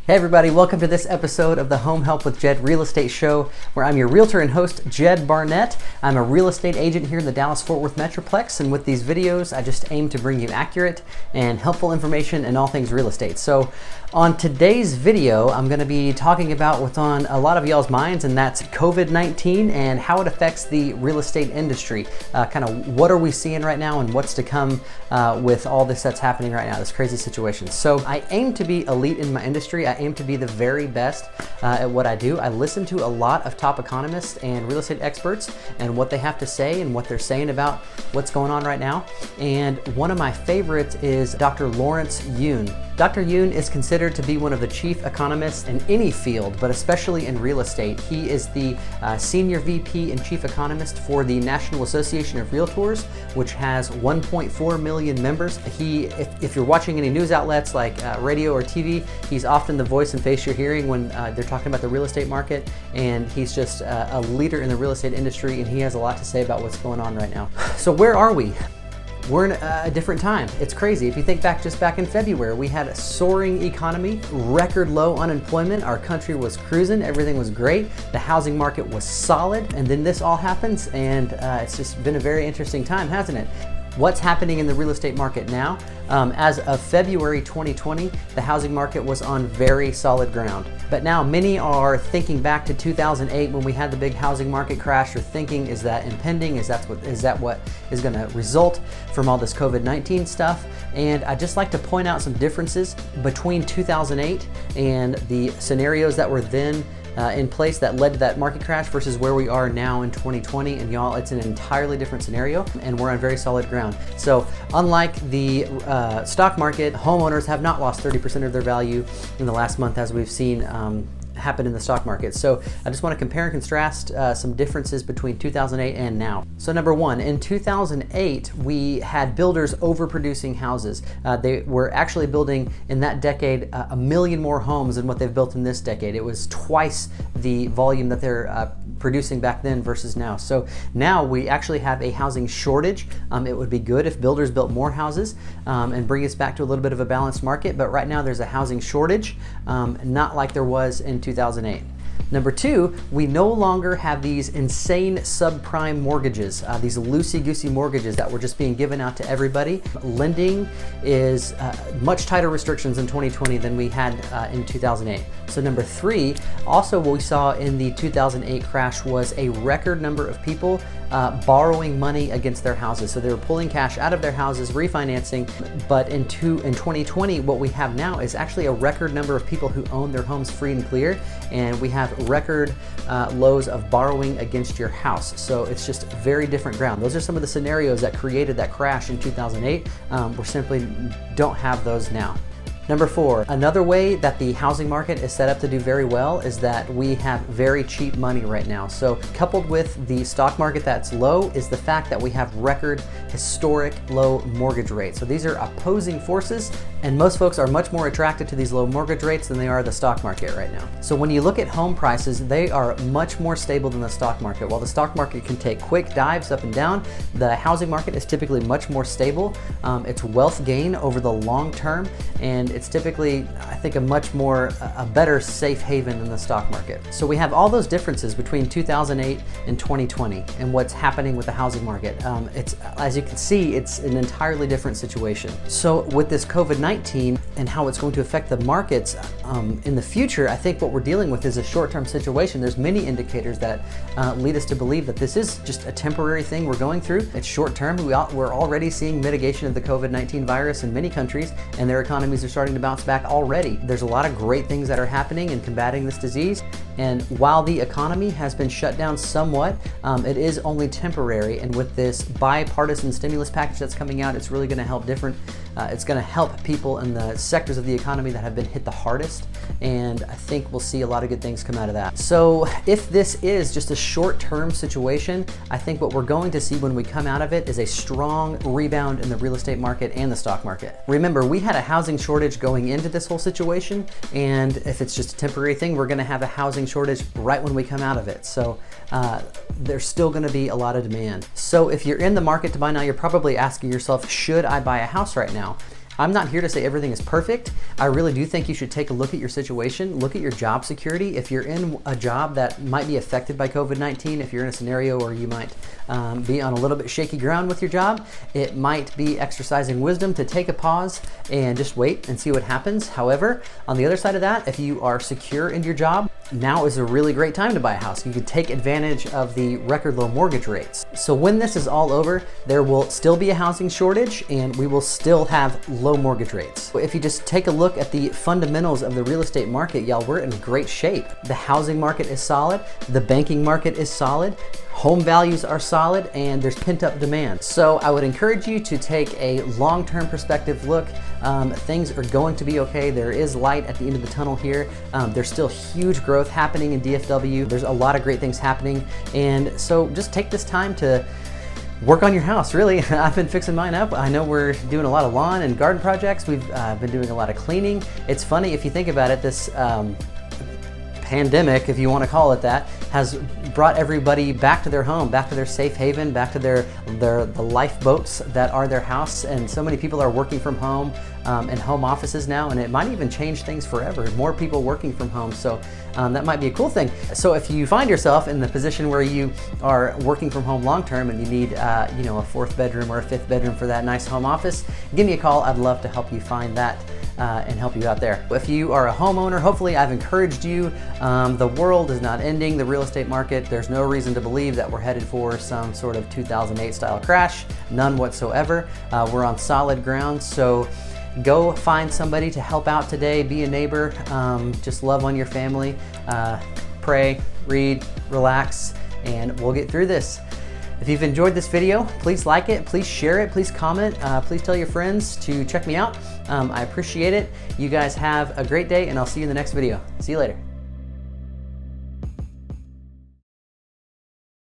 Hey everybody, welcome to this episode of the Home Help with Jed Real Estate Show, where I'm your realtor and host, Jed Barnett. I'm a real estate agent here in the Dallas-Fort Worth Metroplex, and with these videos, I just aim to bring you accurate and helpful information in all things real estate. So on today's video, I'm going to be talking about what's on a lot of y'all's minds, and that's COVID-19 and how it affects the real estate industry. Kind of what are we seeing right now and what's to come with all this that's happening right now, this crazy situation. So I aim to be elite in my industry. I aim to be the very best at what I do. I listen to a lot of top economists and real estate experts and what they have to say and what they're saying about what's going on right now. And one of my favorites is Dr. Lawrence Yun. Dr. Yun is considered to be one of the chief economists in any field, but especially in real estate. He is the senior VP and chief economist for the National Association of Realtors, which has 1.4 million members. If you're watching any news outlets like radio or TV, he's often the voice and face you're hearing when they're talking about the real estate market, and he's just a leader in the real estate industry, and he has a lot to say about what's going on right now. So where are we? We're in a different time. It's crazy. If you think back, just back in February, we had a soaring economy, record low unemployment, our country was cruising, everything was great, the housing market was solid, and then this all happens, and it's just been a very interesting time, hasn't it? What's happening in the real estate market now? As of February 2020, the housing market was on very solid ground. But now many are thinking back to 2008 when we had the big housing market crash, or thinking, is that impending? Is that what is going to result from all this COVID-19 stuff? And I'd just like to point out some differences between 2008 and the scenarios that were then in place that led to that market crash versus where we are now in 2020. And y'all, it's an entirely different scenario, and we're on very solid ground. So unlike the stock market, homeowners have not lost 30% of their value in the last month, as we've seen happen in the stock market. So I just want to compare and contrast some differences between 2008 and now. So number one, in 2008, we had builders overproducing houses. They were actually building in that decade 1 million more homes than what they've built in this decade. It was twice the volume that they're producing back then versus now. So now we actually have a housing shortage. It would be good if builders built more houses and bring us back to a little bit of a balanced market, but right now there's a housing shortage, not like there was in 2008. Number two, we no longer have these insane subprime mortgages, these loosey-goosey mortgages that were just being given out to everybody. Lending is much tighter restrictions in 2020 than we had in 2008. So number three, also what we saw in the 2008 crash was a record number of people borrowing money against their houses. So they were pulling cash out of their houses, refinancing, but in 2020, what we have now is actually a record number of people who own their homes free and clear, and we have record lows of borrowing against your house. So it's just very different ground. Those are some of the scenarios that created that crash in 2008. We simply don't have those now. Number four, another way that the housing market is set up to do very well is that we have very cheap money right now. So coupled with the stock market that's low is the fact that we have record historic low mortgage rates. So these are opposing forces, and most folks are much more attracted to these low mortgage rates than they are the stock market right now. So when you look at home prices, they are much more stable than the stock market. While the stock market can take quick dives up and down, the housing market is typically much more stable. It's wealth gain over the long term, and it's typically, I think, a better safe haven than the stock market. So we have all those differences between 2008 and 2020 and what's happening with the housing market. As you can see, it's an entirely different situation. So with this COVID-19 and how it's going to affect the markets in the future, I think what we're dealing with is a short-term situation. There's many indicators that lead us to believe that this is just a temporary thing we're going through. It's short-term. We're already seeing mitigation of the COVID-19 virus in many countries, and their economies are starting to bounce back already. There's a lot of great things that are happening in combating this disease, and while the economy has been shut down somewhat, it is only temporary, and with this bipartisan stimulus package that's coming out, it's really going to help it's going to help people in the sectors of the economy that have been hit the hardest, and I think we'll see a lot of good things come out of that. So if this is just a short-term situation, I think what we're going to see when we come out of it is a strong rebound in the real estate market and the stock market. Remember, we had a housing shortage going into this whole situation, and if it's just a temporary thing, we're going to have a housing shortage right when we come out of it. So there's still going to be a lot of demand. So if you're in the market to buy now, you're probably asking yourself, should I buy a house right now? I'm not here to say everything is perfect. I really do think you should take a look at your situation, look at your job security. If you're in a job that might be affected by COVID-19, if you're in a scenario where you might be on a little bit shaky ground with your job, it might be exercising wisdom to take a pause and just wait and see what happens. However, on the other side of that, if you are secure in your job, now is a really great time to buy a house. You could take advantage of the record low mortgage rates. So when this is all over, there will still be a housing shortage and we will still have low mortgage rates. If you just take a look at the fundamentals of the real estate market, y'all, we're in great shape. The housing market is solid, the banking market is solid, home values are solid, and there's pent-up demand. So I would encourage you to take a long-term perspective look. Things are going to be okay. There is light at the end of the tunnel here. There's still huge growth happening in DFW. There's a lot of great things happening. And so just take this time to work on your house, really. I've been fixing mine up. I know we're doing a lot of lawn and garden projects. We've been doing a lot of cleaning. It's funny, if you think about it, this pandemic, if you want to call it that, has brought everybody back to their home, back to their safe haven, back to the lifeboats that are their house. And so many people are working from home and home offices now, and it might even change things forever. More people working from home, so that might be a cool thing. So if you find yourself in the position where you are working from home long term and you need a fourth bedroom or a fifth bedroom for that nice home office, give me a call. I'd love to help you find that and help you out there. If you are a homeowner, hopefully I've encouraged you. The world is not ending, the real estate market. There's no reason to believe that we're headed for some sort of 2008 style crash, none whatsoever. We're on solid ground, so go find somebody to help out today, be a neighbor, just love on your family, pray, read, relax, and we'll get through this. If you've enjoyed this video, please like it, please share it, please comment, please tell your friends to check me out. I appreciate it. You guys have a great day, and I'll see you in the next video. See you later.